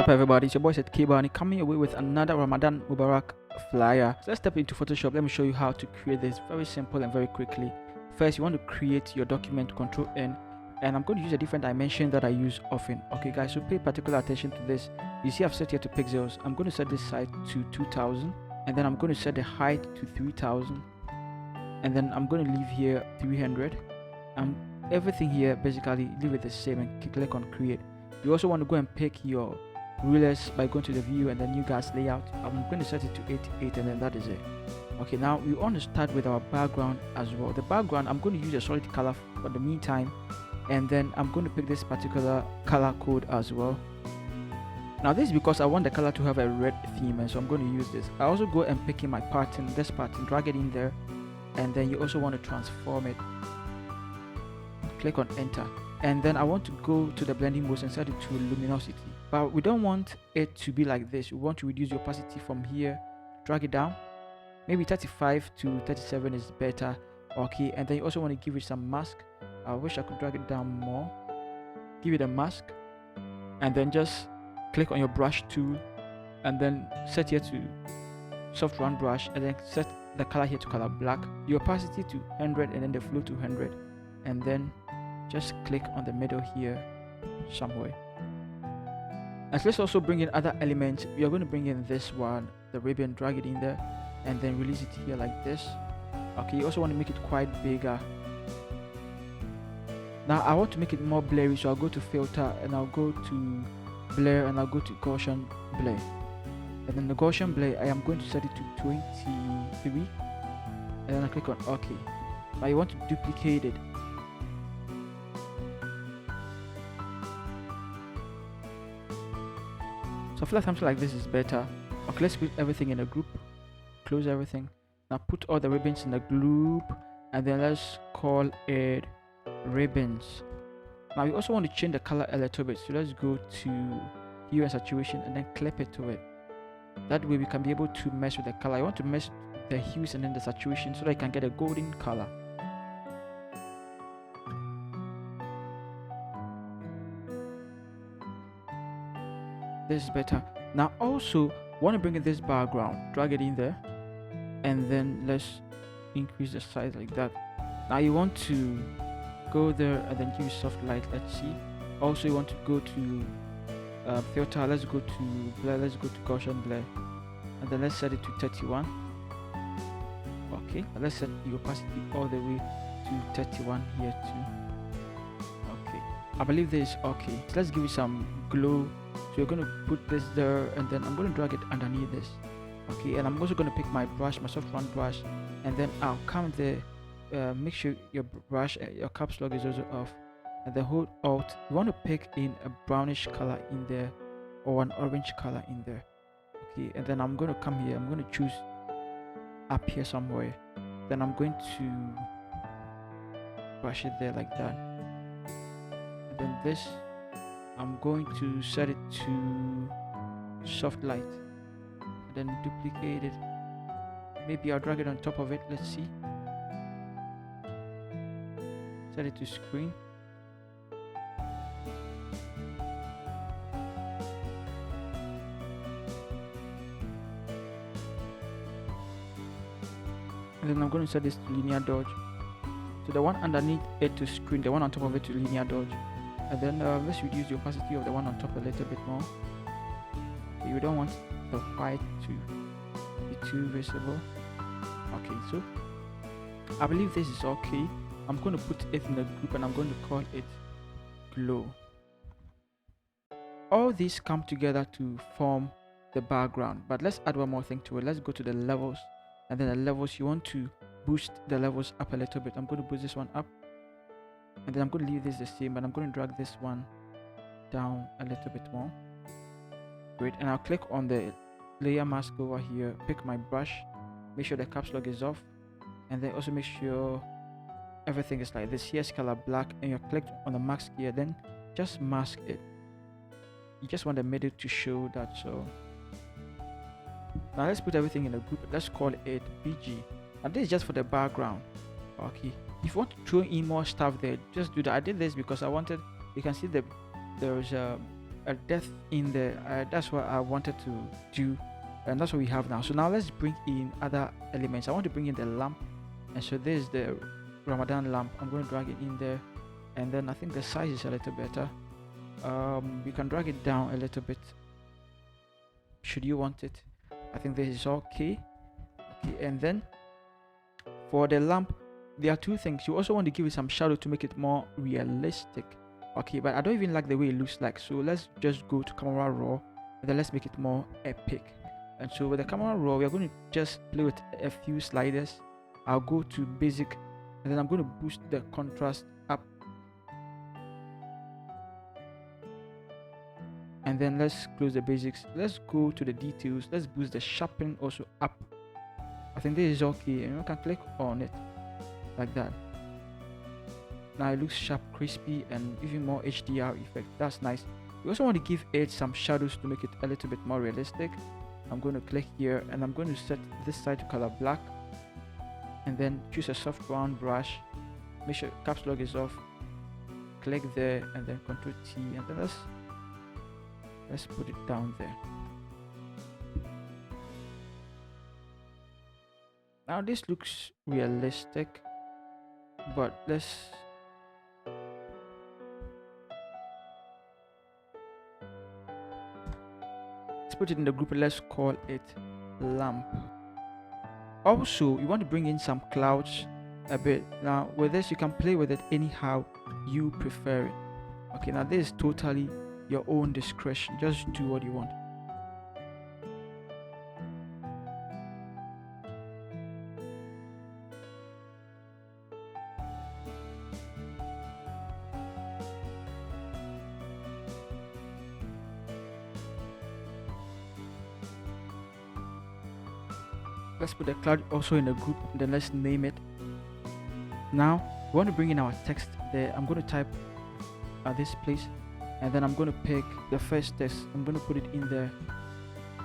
What's up, everybody? It's your boy Seth K Bani coming away with another Ramadan Mubarak flyer. So let's step into Photoshop. Let me show you how to create this very simple and very quickly. First, you want to create your document, Control N, and I'm going to use a different dimension that I use often. Okay, guys, so pay particular attention to this. You see, I've set here to pixels. I'm going to set this size to 2000, and then I'm going to set the height to 3000, and then I'm going to leave here 300. Everything here basically leave it the same and click on create. You also want to go and pick your rulers by going to the view and then new guys layout. I'm going to set it to 88, and then that is it. Okay, now we want to start with our background as well. The background, I'm going to use a solid color for the meantime, and then I'm going to pick this particular color code as well. Now this is because I want the color to have a red theme, and so I'm going to use this. I also go and pick in my pattern, this pattern, drag it in there, and then you also want to transform it. Click on enter, and then I want to go to the blending mode and set it to luminosity, but we don't want it to be like this. We want to reduce the opacity from here, drag it down, maybe 35 to 37 is better. Okay, and then you also want to give it some mask. I wish I could drag it down more. Give it a mask, and then just click on your brush tool and then set here to soft round brush, and then set the color here to color black, the opacity to 100, and then the flow to 100, and then just click on the middle here somewhere. And let's also bring in other elements. We are going to bring in this one, the ribbon, drag it in there, and then release it here like this. Okay, you also want to make it quite bigger. Now I want to make it more blurry, so I'll go to filter and I'll go to blur and I'll go to Gaussian blur, and then the Gaussian blur I am going to set it to 23, and then I click on OK. Now you want to duplicate it. So I feel like something like this is better. Okay, let's put everything in a group, close everything. Now put all the ribbons in a group, and then let's call it ribbons. Now you also want to change the color a little bit, so let's go to hue and saturation and then clip it to it. That way we can be able to mess with the color. I want to mess the hues and then the saturation so that I can get a golden color. This is better. Now also want to bring in this background, drag it in there, and then let's increase the size like that. Now you want to go there and then give soft light. Let's see. Also you want to go to filter, let's go to blur, let's go to Gaussian blur, and then let's set it to 31. Okay, let's set the opacity all the way to 31 here too. Okay, I believe this is okay. So let's give it some glow. So you're going to put this there, and then I'm going to drag it underneath this. Okay, and I'm also going to pick my brush, my soft round brush, and then I'll come there. Make sure your brush, your caps lock is also off, and then hold Alt. You want to pick in a brownish color in there or an orange color in there. Okay, and then I'm going to come here. I'm going to choose up here somewhere. Then I'm going to brush it there like that. And then this, I'm going to set it to soft light, and then duplicate it. Maybe I'll drag it on top of it. Let's see. Set it to screen. And then I'm going to set this to linear dodge. So the one underneath it to screen, the one on top of it to linear dodge. And then let's reduce the opacity of the one on top a little bit more. You don't want the white to be too visible. Okay, so I believe this is okay. I'm going to put it in the group and I'm going to call it glow. All these come together to form the background, but let's add one more thing to it. Let's go to the levels, and then the levels, you want to boost the levels up a little bit. I'm going to boost this one up, and then I'm going to leave this the same, but I'm going to drag this one down a little bit more. Great, and I'll click on the layer mask over here, pick my brush, make sure the caps lock is off, and then also make sure everything is like this. Here's color black, and you click on the mask here, then just mask it. You just want the middle to show that. So now let's put everything in a group. Let's call it BG, and this is just for the background. Okay, if you want to throw in more stuff there, just do that. I did this because I wanted, you can see there is a a depth in there. That's what I wanted to do, and that's what we have now. So now let's bring in other elements. I want to bring in the lamp, and so this is the Ramadan lamp. I'm going to drag it in there, and then I think the size is a little better. You can drag it down a little bit should you want it. I think this is okay. And then for the lamp, there are two things. You also want to give it some shadow to make it more realistic. Okay, but I don't even like the way it looks like, so let's just go to camera raw and then let's make it more epic. And so with the camera raw, we are going to just play with a few sliders. I'll go to basic, and then I'm going to boost the contrast up, and then let's close the basics. Let's go to the details. Let's boost the sharpening also up. I think this is okay, and you can click on it like that. Now it looks sharp, crispy, and even more HDR effect. That's nice. We also want to give it some shadows to make it a little bit more realistic. I'm going to click here, and I'm going to set this side to color black, and then choose a soft round brush. Make sure caps lock is off. Click there, and then Ctrl T, and then let's put it down there. Now this looks realistic, but let's put it in the group. Let's call it lamp. Also, you want to bring in some clouds a bit. Now with this, you can play with it anyhow you prefer it. Okay, now this is totally your own discretion. Just do what you want. Let's put the cloud also in a group, then let's name it. Now we want to bring in our text there. I'm going to type at this place, and then I'm going to pick the first text. I'm going to put it in there,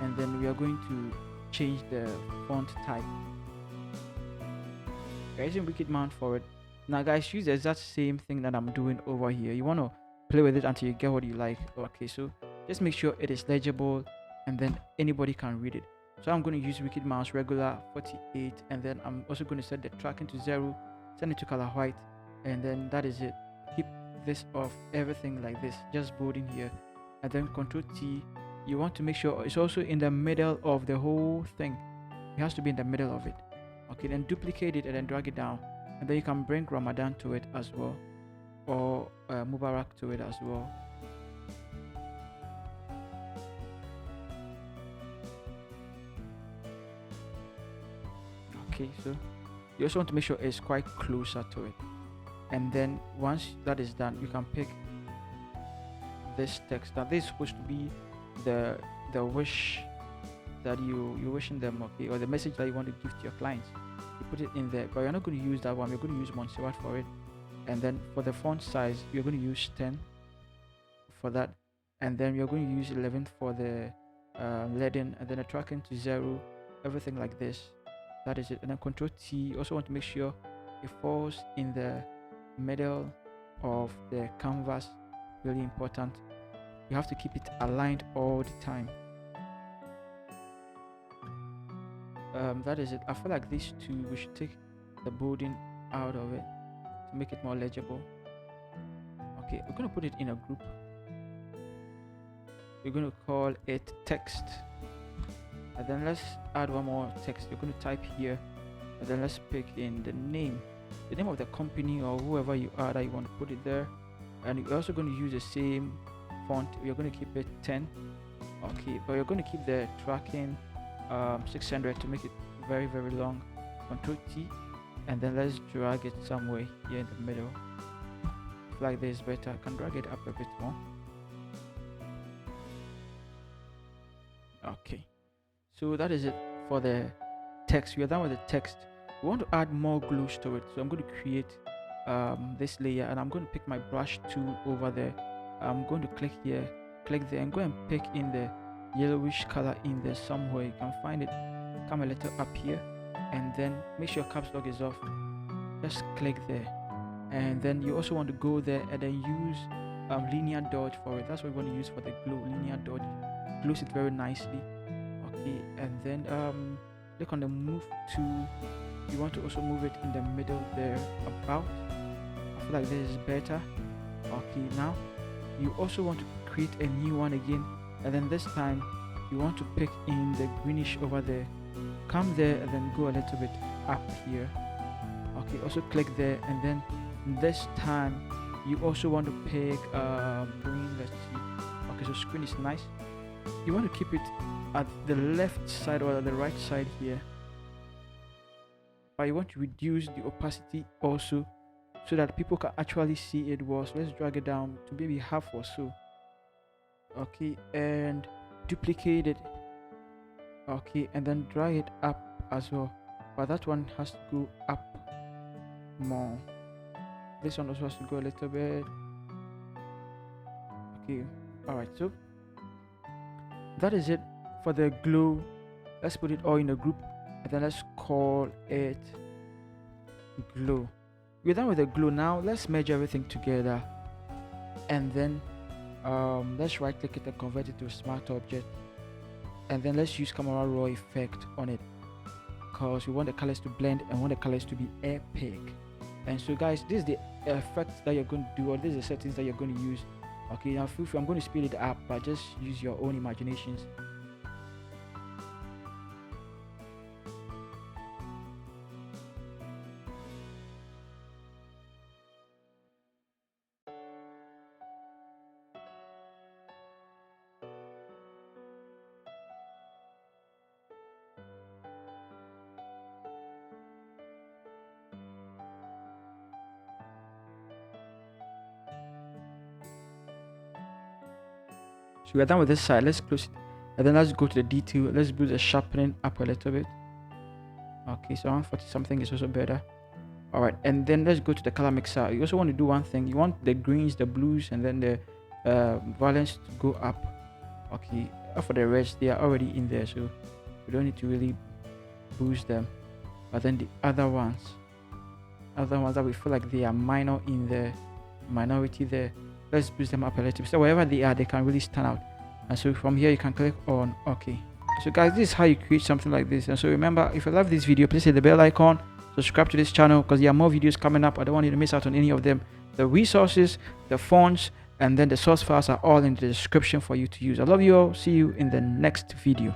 and then we are going to change the font type. We're using Wicked Mount for it. Now guys, use the exact same thing that I'm doing over here. You want to play with it until you get what you like. Okay, so just make sure it is legible, and then anybody can read it. So I'm going to use Wicked Mouse regular 48, and then I'm also going to set the tracking to 0, send it to color white, and then that is it. Keep this off, everything like this, just bold in here, and then Ctrl T. You want to make sure it's also in the middle of the whole thing. It has to be in the middle of it. Okay, then duplicate it and then drag it down, and then you can bring Ramadan to it as well, or Mubarak to it as well. Okay, so you also want to make sure it's quite closer to it, and then once that is done, you can pick this text. Now this is supposed to be the wish that you're wishing them, okay, or the message that you want to give to your clients. You put it in there, but you're not going to use that one. You're going to use Montserrat for it, and then for the font size, you're going to use 10 for that, and then you're going to use 11 for the leading, and then a tracking to 0, everything like this. That is it. And then Ctrl T. You also want to make sure it falls in the middle of the canvas. Really important. You have to keep it aligned all the time. That is it. I feel like these two, we should take the bolding out of it to make it more legible. Okay, we're going to put it in a group. We're going to call it text. And then let's add one more text. You're going to type here, and then let's pick in the name of the company or whoever you are that you want to put it there. And you're also going to use the same font. You're going to keep it 10. Okay, but you're going to keep the tracking 600 to make it very, very long. Ctrl T, and then let's drag it somewhere here in the middle. Like this better. I can drag it up a bit more. Okay. So that is it for the text. We are done with the text. We want to add more glues to it, so I'm going to create this layer, and I'm going to pick my brush tool over there. I'm going to click here, click there, and go and pick in the yellowish color in there somewhere. You can find it. Come a little up here, and then make sure caps lock is off. Just click there, and then you also want to go there and then use linear dodge for it. That's what we want to use for the glue. Linear dodge glues it very nicely. Okay, and then click on the move to. You want to also move it in the middle there, about. I feel like this is better. Okay, now you also want to create a new one again, and then this time you want to pick in the greenish over there. Come there and then go a little bit up here. Okay, also click there, and then this time you also want to pick green. Let's see. Okay, so screen is nice. You want to keep it at the left side or at the right side here, but you want to reduce the opacity also so that people can actually see it well. So let's drag it down to maybe half or so. Okay, and duplicate it. Okay, and then drag it up as well, but that one has to go up more. This one also has to go a little bit. Okay, all right, so that is it for the glue. Let's put it all in a group, and then let's call it glue. We're done with the glue. Now let's merge everything together, and then let's right click it and convert it to a smart object, and then let's use camera raw effect on it, because we want the colors to blend and want the colors to be epic. And so guys, this is the effect that you're going to do, or this is the settings that you're going to use. Okay, now feel free, I'm going to speed it up, but just use your own imaginations. So we're done with this side. Let's close it, and then let's go to the detail. Let's build the sharpening up a little bit. Okay, so 140 something is also better. All right, and then let's go to the color mixer. You also want to do one thing. You want the greens, the blues, and then the violence to go up. Okay, for the reds, they are already in there, so we don't need to really boost them. But then the other ones that we feel like they are minor in the minority there, let's boost them up a little bit, so wherever they are, they can really stand out. And so from here you can click on OK. So guys, this is how you create something like this. And so remember, if you love this video, please hit the bell icon, subscribe to this channel, because there are more videos coming up. I don't want you to miss out on any of them. The resources, the fonts, and then the source files are all in the description for you to use. I love you all. See you in the next video.